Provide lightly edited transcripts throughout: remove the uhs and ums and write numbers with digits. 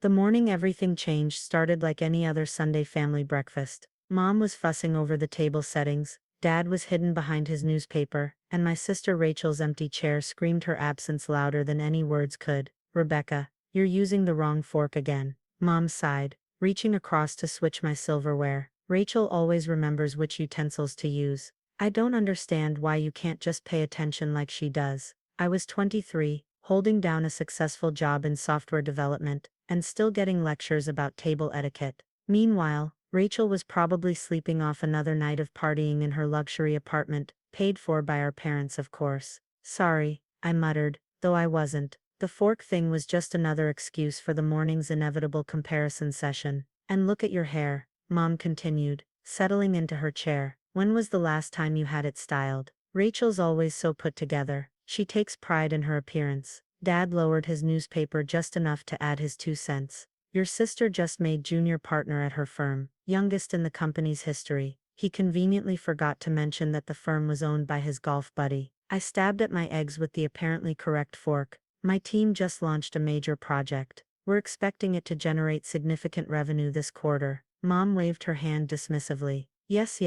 The morning everything changed started like any other Sunday family breakfast. Mom was fussing over the table settings, Dad was hidden behind his newspaper, and my sister Rachel's empty chair screamed her absence louder than any words could. Rebecca, you're using the wrong fork again. Mom sighed, reaching across to switch my silverware. Rachel always remembers which utensils to use. I don't understand why you can't just pay attention like she does. I was 23, holding down a successful job in software development, and still getting lectures about table etiquette. Meanwhile, Rachel was probably sleeping off another night of partying in her luxury apartment, paid for by our parents, of course. Sorry, I muttered, though I wasn't. The fork thing was just another excuse for the morning's inevitable comparison session. And look at your hair, Mom continued, settling into her chair. When was the last time you had it styled? Rachel's always so put together. She takes pride in her appearance. Dad lowered his newspaper just enough to add his 2 cents. Your sister just made junior partner at her firm, youngest in the company's history. He conveniently forgot to mention that the firm was owned by his golf buddy. I stabbed at my eggs with the apparently correct fork. My team just launched a major project. We're expecting it to generate significant revenue this quarter. Mom waved her hand dismissively. Yes,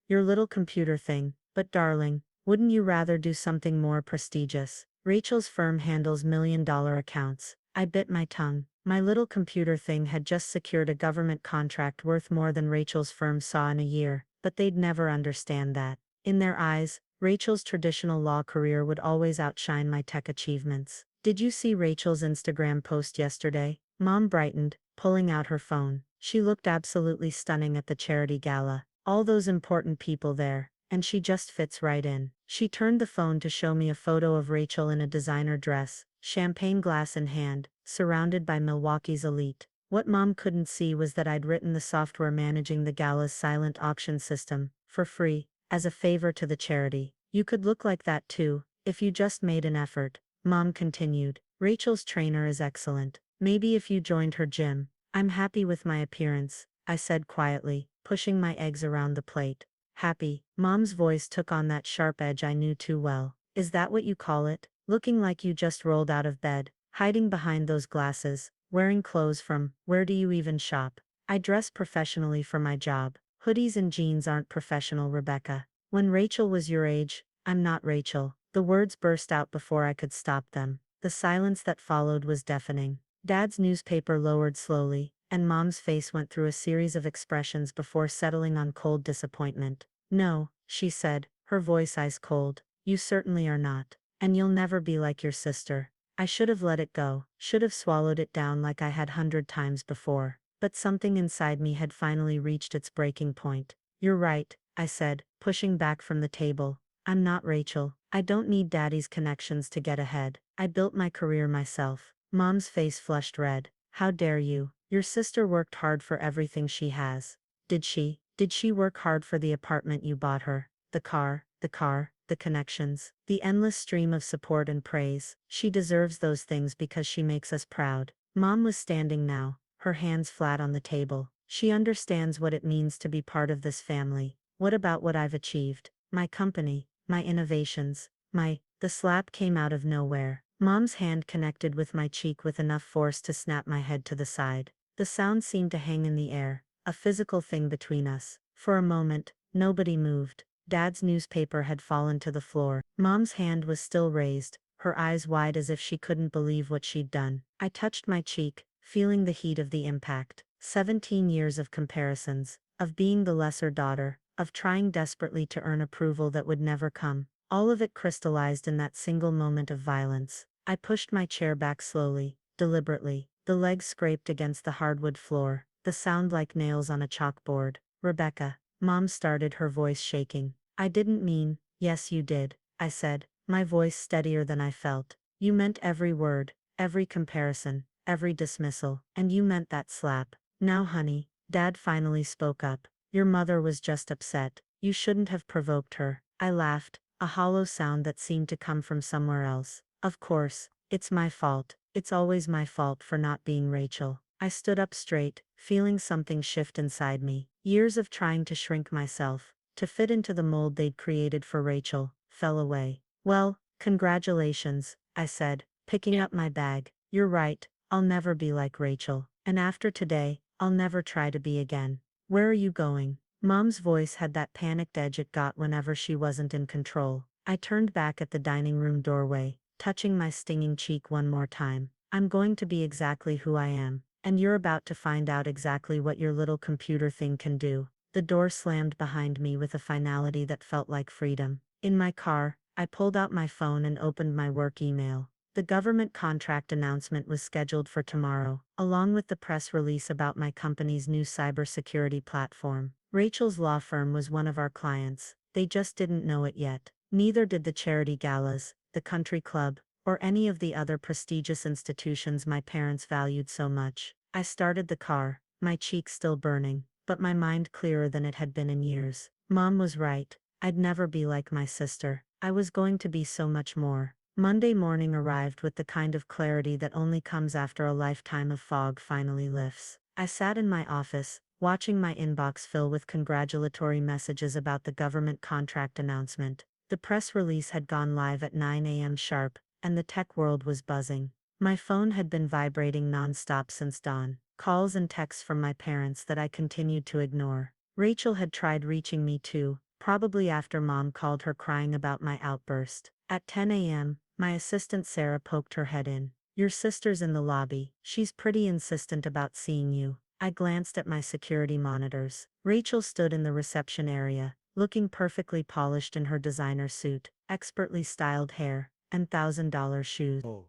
your little computer thing, but darling, wouldn't you rather do something more prestigious? Rachel's firm handles million-dollar accounts. I bit my tongue. My little computer thing had just secured a government contract worth more than Rachel's firm saw in a year, but they'd never understand that. In their eyes, Rachel's traditional law career would always outshine my tech achievements. Did you see Rachel's Instagram post yesterday? Mom brightened, pulling out her phone. She looked absolutely stunning at the charity gala. All those important people there, and she just fits right in. She turned the phone to show me a photo of Rachel in a designer dress, champagne glass in hand, surrounded by Milwaukee's elite. What Mom couldn't see was that I'd written the software managing the gala's silent auction system, for free, as a favor to the charity. You could look like that too, if you just made an effort, Mom continued. Rachel's trainer is excellent. Maybe if you joined her gym. I'm happy with my appearance, I said quietly, pushing my eggs around the plate. Happy? Mom's voice took on that sharp edge I knew too well. Is that what you call it? Looking like you just rolled out of bed, hiding behind those glasses, wearing clothes from, where do you even shop? I dress professionally for my job. Hoodies and jeans aren't professional, Rebecca. When Rachel was your age, I'm not Rachel. The words burst out before I could stop them. The silence that followed was deafening. Dad's newspaper lowered slowly, and Mom's face went through a series of expressions before settling on cold disappointment. No, she said, her voice ice cold. You certainly are not. And you'll never be like your sister. I should have let it go, should have swallowed it down like I had 100 times before. But something inside me had finally reached its breaking point. You're right, I said, pushing back from the table. I'm not Rachel. I don't need Daddy's connections to get ahead. I built my career myself. Mom's face flushed red. How dare you? Your sister worked hard for everything she has. Did she? Did she work hard for the apartment you bought her? The car, the connections, the endless stream of support and praise. She deserves those things because she makes us proud. Mom was standing now, her hands flat on the table. She understands what it means to be part of this family. What about what I've achieved? My company, my innovations, the slap came out of nowhere. Mom's hand connected with my cheek with enough force to snap my head to the side. The sound seemed to hang in the air, a physical thing between us. For a moment, nobody moved. Dad's newspaper had fallen to the floor. Mom's hand was still raised, her eyes wide as if she couldn't believe what she'd done. I touched my cheek, feeling the heat of the impact. 17 years of comparisons, of being the lesser daughter, of trying desperately to earn approval that would never come. All of it crystallized in that single moment of violence. I pushed my chair back slowly, deliberately. The legs scraped against the hardwood floor, the sound like nails on a chalkboard. Rebecca, Mom started, her voice shaking. I didn't mean, yes you did, I said, my voice steadier than I felt. You meant every word, every comparison, every dismissal, and you meant that slap. Now honey, Dad finally spoke up. Your mother was just upset. You shouldn't have provoked her. I laughed, a hollow sound that seemed to come from somewhere else. Of course, it's my fault. It's always my fault for not being Rachel. I stood up straight, feeling something shift inside me. Years of trying to shrink myself, to fit into the mold they'd created for Rachel, fell away. Well, congratulations, I said, picking up my bag. You're right, I'll never be like Rachel. And after today, I'll never try to be again. Where are you going? Mom's voice had that panicked edge it got whenever she wasn't in control. I turned back at the dining room doorway, touching my stinging cheek one more time. I'm going to be exactly who I am, and you're about to find out exactly what your little computer thing can do. The door slammed behind me with a finality that felt like freedom. In my car, I pulled out my phone and opened my work email. The government contract announcement was scheduled for tomorrow, along with the press release about my company's new cybersecurity platform. Rachel's law firm was one of our clients. They just didn't know it yet. Neither did the charity galas, the country club, or any of the other prestigious institutions my parents valued so much. I started the car, my cheeks still burning, but my mind clearer than it had been in years. Mom was right. I'd never be like my sister. I was going to be so much more. Monday morning arrived with the kind of clarity that only comes after a lifetime of fog finally lifts. I sat in my office, watching my inbox fill with congratulatory messages about the government contract announcement. The press release had gone live at 9 a.m. sharp, and the tech world was buzzing. My phone had been vibrating non-stop since dawn, calls and texts from my parents that I continued to ignore. Rachel had tried reaching me too, probably after Mom called her crying about my outburst. At 10 a.m., my assistant Sarah poked her head in. Your sister's in the lobby. She's pretty insistent about seeing you. I glanced at my security monitors. Rachel stood in the reception area, looking perfectly polished in her designer suit, expertly styled hair, and $1,000 shoes. Oh.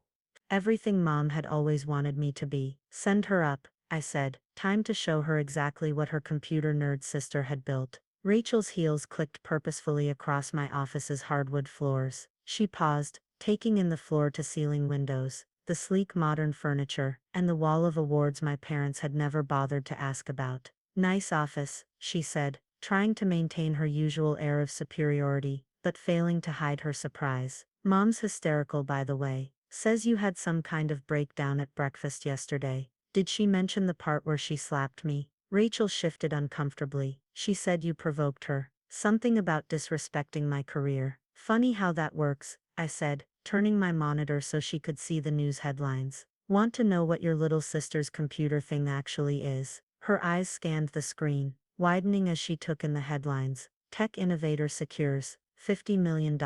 Everything Mom had always wanted me to be. Send her up, I said. Time to show her exactly what her computer nerd sister had built. Rachel's heels clicked purposefully across my office's hardwood floors. She paused, taking in the floor-to-ceiling windows, the sleek modern furniture, and the wall of awards my parents had never bothered to ask about. Nice office, she said, trying to maintain her usual air of superiority, but failing to hide her surprise. Mom's hysterical, by the way. Says you had some kind of breakdown at breakfast yesterday. Did she mention the part where she slapped me? Rachel shifted uncomfortably. She said you provoked her. Something about disrespecting my career. Funny how that works, I said, turning my monitor so she could see the news headlines. Want to know what your little sister's computer thing actually is? Her eyes scanned the screen, widening as she took in the headlines. Tech innovator secures $50 million.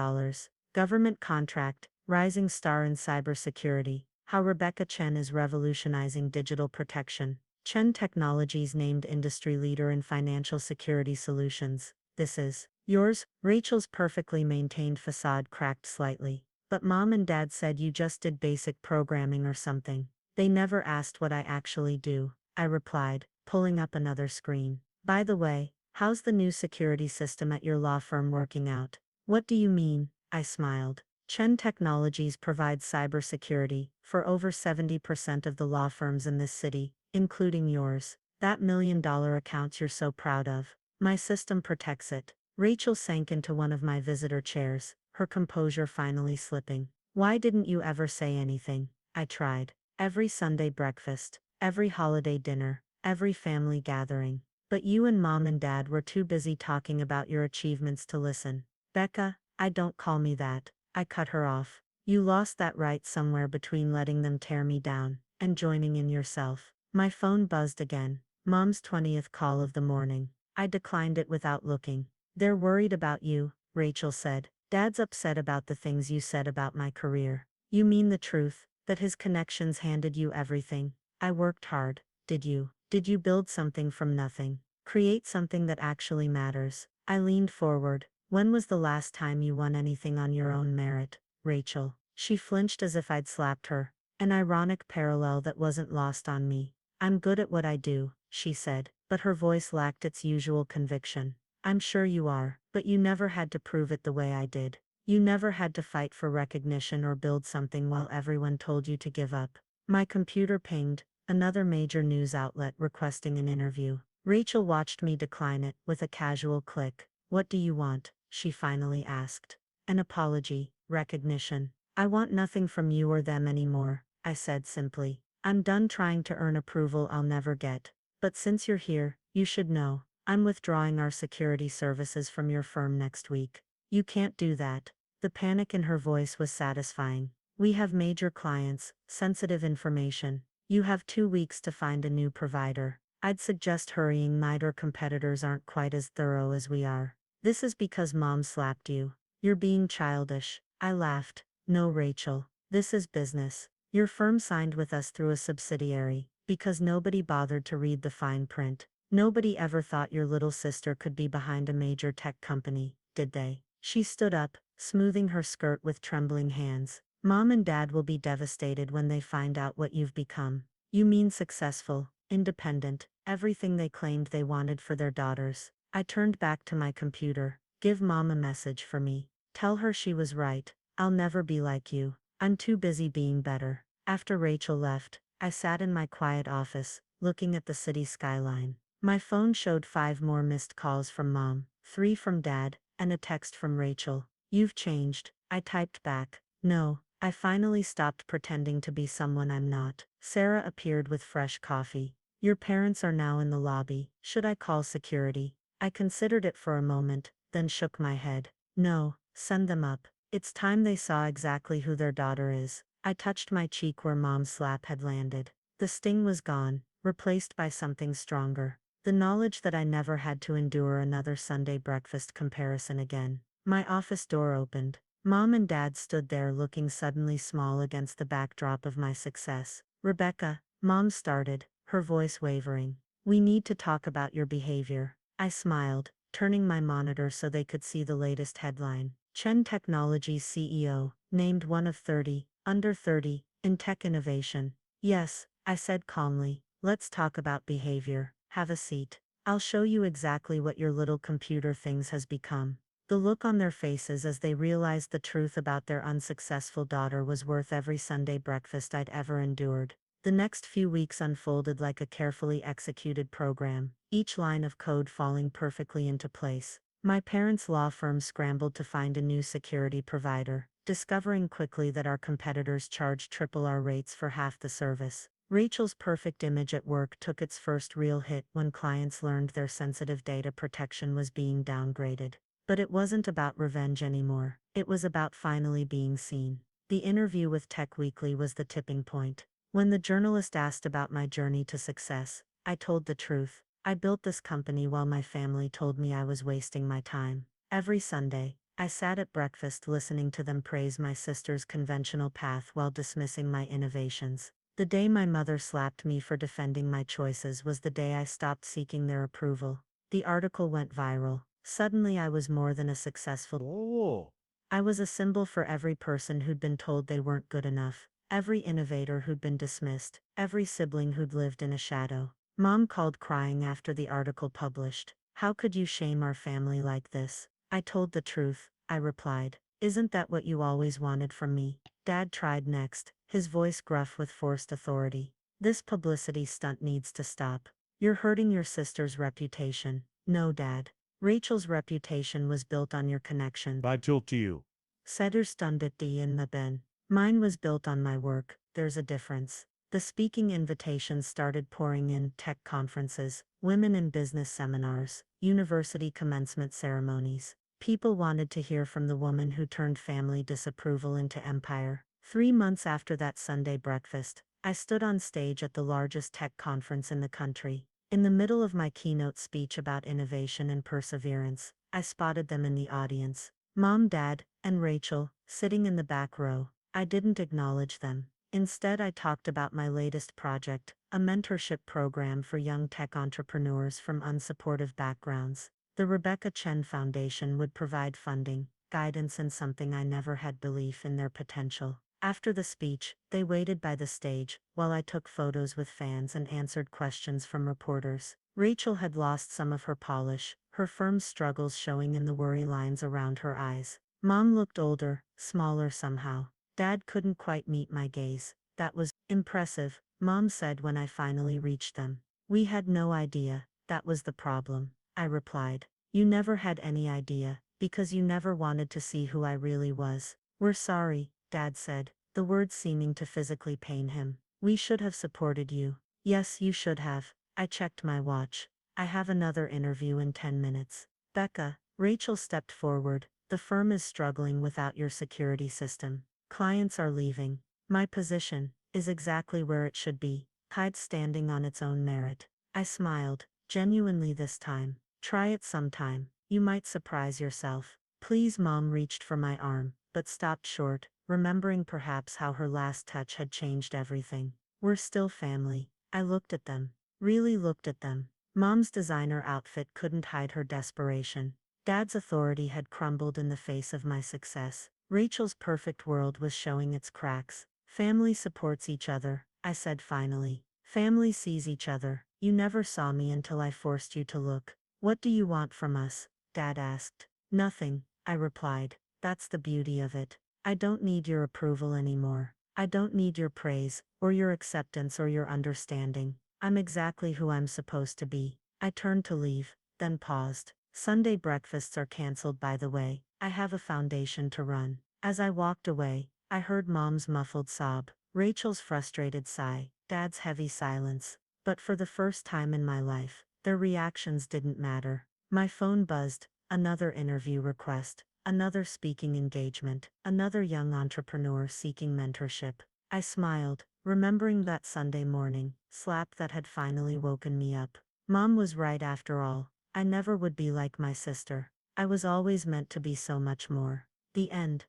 Government contract, rising star in cybersecurity. How Rebecca Chen is revolutionizing digital protection. Chen Technologies named industry leader in financial security solutions. This is yours. Rachel's perfectly maintained facade cracked slightly. But Mom and Dad said you just did basic programming or something. They never asked what I actually do, I replied, pulling up another screen. By the way, how's the new security system at your law firm working out? What do you mean? I smiled. Chen Technologies provides cybersecurity for over 70% of the law firms in this city, including yours. That $1 million account you're so proud of. My system protects it. Rachel sank into one of my visitor chairs, her composure finally slipping. Why didn't you ever say anything? I tried. Every Sunday breakfast, every holiday dinner, every family gathering. But you and Mom and Dad were too busy talking about your achievements to listen. Becca, don't call me that. I cut her off. You lost that right somewhere between letting them tear me down and joining in yourself. My phone buzzed again. Mom's 20th call of the morning. I declined it without looking. They're worried about you, Rachel said. Dad's upset about the things you said about my career. You mean the truth, that his connections handed you everything? I worked hard. Did you? Did you build something from nothing? Create something that actually matters? I leaned forward. When was the last time you won anything on your own merit, Rachel? She flinched as if I'd slapped her, an ironic parallel that wasn't lost on me. I'm good at what I do, she said, but her voice lacked its usual conviction. I'm sure you are, but you never had to prove it the way I did. You never had to fight for recognition or build something while everyone told you to give up. My computer pinged, another major news outlet requesting an interview. Rachel watched me decline it with a casual click. What do you want? She finally asked. An apology, recognition. I want nothing from you or them anymore, I said simply. I'm done trying to earn approval I'll never get. But since you're here, you should know. I'm withdrawing our security services from your firm next week. You can't do that. The panic in her voice was satisfying. We have major clients, sensitive information. You have 2 weeks to find a new provider. I'd suggest hurrying. Neither competitors aren't quite as thorough as we are. This is because mom slapped you. You're being childish. I laughed. No, Rachel. This is business. Your firm signed with us through a subsidiary, because nobody bothered to read the fine print. Nobody ever thought your little sister could be behind a major tech company, did they? She stood up, smoothing her skirt with trembling hands. Mom and Dad will be devastated when they find out what you've become. You mean successful, independent, everything they claimed they wanted for their daughters. I turned back to my computer. Give Mom a message for me. Tell her she was right. I'll never be like you. I'm too busy being better. After Rachel left, I sat in my quiet office, looking at the city skyline. My phone showed 5 more missed calls from Mom, 3 from Dad, and a text from Rachel. You've changed. I typed back. No, I finally stopped pretending to be someone I'm not. Sarah appeared with fresh coffee. Your parents are now in the lobby. Should I call security? I considered it for a moment, then shook my head. No, send them up. It's time they saw exactly who their daughter is. I touched my cheek where Mom's slap had landed. The sting was gone, replaced by something stronger. The knowledge that I never had to endure another Sunday breakfast comparison again. My office door opened. Mom and Dad stood there looking suddenly small against the backdrop of my success. Rebecca, Mom started, her voice wavering. We need to talk about your behavior. I smiled, turning my monitor so they could see the latest headline. Chen Technologies CEO, named one of 30, under 30, in tech innovation. Yes, I said calmly, let's talk about behavior. Have a seat. I'll show you exactly what your little computer things has become. The look on their faces as they realized the truth about their unsuccessful daughter was worth every Sunday breakfast I'd ever endured. The next few weeks unfolded like a carefully executed program, each line of code falling perfectly into place. My parents' law firm scrambled to find a new security provider, discovering quickly that our competitors charged triple our rates for half the service. Rachel's perfect image at work took its first real hit when clients learned their sensitive data protection was being downgraded. But it wasn't about revenge anymore. It was about finally being seen. The interview with Tech Weekly was the tipping point. When the journalist asked about my journey to success, I told the truth. I built this company while my family told me I was wasting my time. Every Sunday, I sat at breakfast listening to them praise my sister's conventional path while dismissing my innovations. The day my mother slapped me for defending my choices was the day I stopped seeking their approval. The article went viral. Suddenly I was more than a successful. Oh. I was a symbol for every person who'd been told they weren't good enough, every innovator who'd been dismissed, every sibling who'd lived in a shadow. Mom called crying after the article published. How could you shame our family like this? I told the truth, I replied. Isn't that what you always wanted from me? Dad tried next, his voice gruff with forced authority. This publicity stunt needs to stop. You're hurting your sister's reputation. No, Dad. Rachel's reputation was built on your connection. I told to you. Sederstundet in the ben. Mine was built on my work. There's a difference. The speaking invitations started pouring in: tech conferences, women in business seminars, university commencement ceremonies. People wanted to hear from the woman who turned family disapproval into empire. 3 months after that Sunday breakfast, I stood on stage at the largest tech conference in the country. In the middle of my keynote speech about innovation and perseverance, I spotted them in the audience. Mom, Dad, and Rachel, sitting in the back row. I didn't acknowledge them. Instead, I talked about my latest project, a mentorship program for young tech entrepreneurs from unsupportive backgrounds. The Rebecca Chen Foundation would provide funding, guidance, and something I never had: belief in their potential. After the speech, they waited by the stage, while I took photos with fans and answered questions from reporters. Rachel had lost some of her polish, her firm's struggles showing in the worry lines around her eyes. Mom looked older, smaller somehow. Dad couldn't quite meet my gaze. That was impressive, Mom said when I finally reached them. We had no idea, that was the problem, I replied. You never had any idea, because you never wanted to see who I really was. We're sorry, Dad said, the words seeming to physically pain him. We should have supported you. Yes, you should have. I checked my watch. I have another interview in 10 minutes. Becca, Rachel stepped forward. The firm is struggling without your security system. Clients are leaving. My position is exactly where it should be. Tide standing on its own merit. I smiled, genuinely this time. Try it sometime. You might surprise yourself. Please. Mom reached for my arm, but stopped short, remembering perhaps how her last touch had changed everything. We're still family. I looked at them. Really looked at them. Mom's designer outfit couldn't hide her desperation. Dad's authority had crumbled in the face of my success. Rachel's perfect world was showing its cracks. Family supports each other, I said finally. Family sees each other. You never saw me until I forced you to look. What do you want from us? Dad asked. Nothing, I replied. That's the beauty of it. I don't need your approval anymore. I don't need your praise, or your acceptance, or your understanding. I'm exactly who I'm supposed to be. I turned to leave, then paused. Sunday breakfasts are canceled, by the way. I have a foundation to run. As I walked away, I heard Mom's muffled sob, Rachel's frustrated sigh, Dad's heavy silence. But for the first time in my life, their reactions didn't matter. My phone buzzed, another interview request, another speaking engagement, another young entrepreneur seeking mentorship. I smiled, remembering that Sunday morning slap that had finally woken me up. Mom was right after all. I never would be like my sister. I was always meant to be so much more. The end.